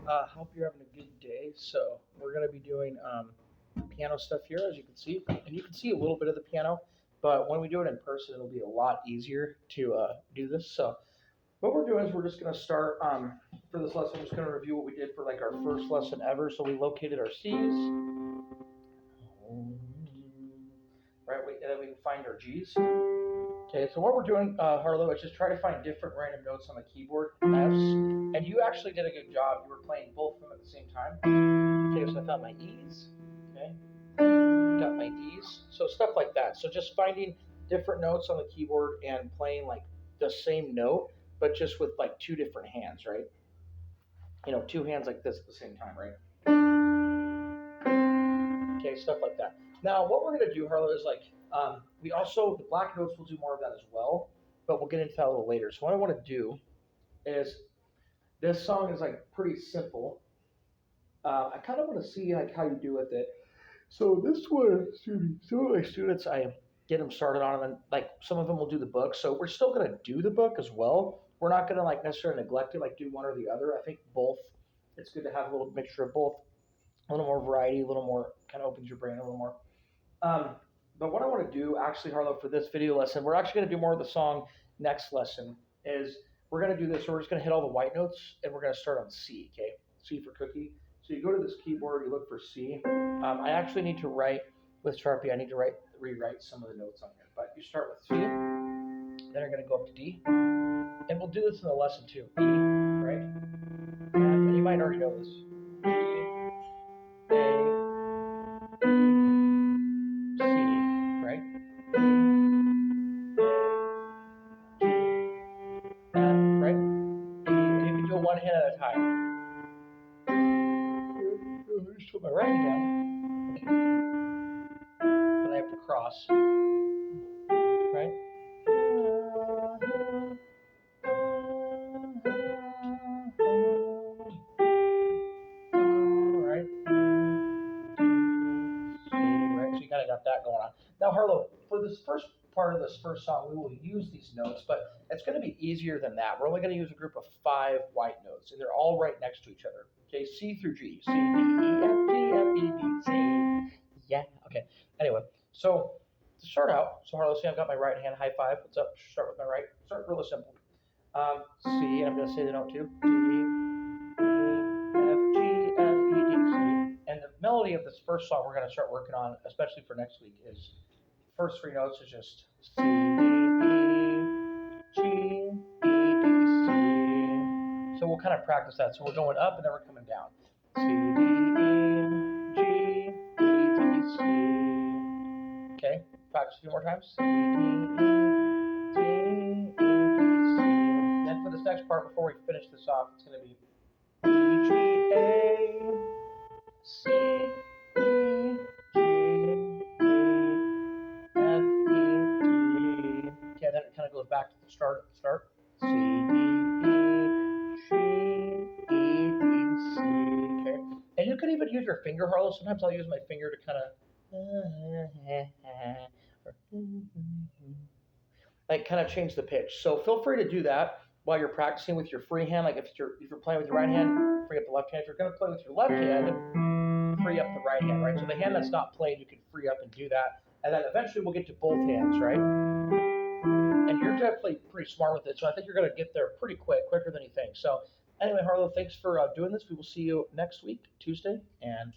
Hope you're having a good day. So we're going to be doing piano stuff here, as you can see, and you can see a little bit of the piano. But when we do it in person, it'll be a lot easier to do this. So what we're doing is we're just going to start for this lesson. I'm just going to review what we did for like our first lesson ever. So we located our C's, right? And then we can find our G's. Okay, so what we're doing, Harlow, is just try to find different random notes on the keyboard, F's, and you actually did a good job. You were playing both of them at the same time. Okay, so I found my E's, okay, got my D's, so stuff like that. So just finding different notes on the keyboard and playing like the same note, but just with like two different hands, right? You know, two hands like this at the same time, right? Okay, stuff like that. Now, what we're going to do, Harlow, is like, we also, the black notes, will do more of that as well, but we'll get into that a little later. So what I want to do is, this song is like pretty simple. I kind of want to see like how you do with it. So this one, some of my students, I get them started on, and then like some of them will do the book. So we're still going to do the book as well. We're not going to like necessarily neglect it, like do one or the other. I think both. It's good to have a little mixture of both. A little more variety, a little more, kind of opens your brain a little more. But what I want to do, actually, Harlow, for this video lesson, we're actually going to do more of the song next lesson, is we're going to do this. So we're just going to hit all the white notes, and we're going to start on C, okay? C for cookie. So you go to this keyboard, you look for C. I actually need to write with Sharpie. I need to rewrite some of the notes on here. But you start with C, then you're going to go up to D. And we'll do this in the lesson too. E, right? And you might already know this. One hand at a time. Just put my right hand, and I have to cross, right? Right? Right? So you kind of got that going on. Now, Harlow, for this first part of this first song, we will use these notes, but it's going to be easier than that. We're only going to use a group of 5 white notes, and they're all right next to each other. Okay, C through G. C, D, E, F, G, F, E, D, C. Yeah, okay. Anyway, so to start out, so Harlow, see, I've got my right hand, high five. What's up? Start with my right. Start really simple. C, and I'm going to say the note too. D, E, F, G, F, E, D, C. And the melody of this first song we're going to start working on, especially for next week, is first 3 notes is just C, D, E, G, E, D, C. So we'll kind of practice that. So we're going up and then we're coming down. C, D, E, G, E, D, C. Okay, practice a few more times. C, D, E, G, E, D, C. Then for this next part, before we finish this off, it's going to be E, G, A, C, E, G, okay, then it kind of goes back to the start. C, D, E, G, E, D, C. Okay, and you can even use your finger, Harlow. Sometimes I'll use my finger to kind of like kind of change the pitch. So feel free to do that while you're practicing with your free hand. Like if you're playing with your right hand, free up the left hand. If you're going to play with your left hand, free up the right hand, right? So the hand that's not played, you can free up and do that. And then eventually we'll get to both hands, right? And you're definitely pretty smart with it, so I think you're going to get there pretty quicker than you think. So anyway, Harlow, thanks for doing this. We will see you next week, Tuesday, and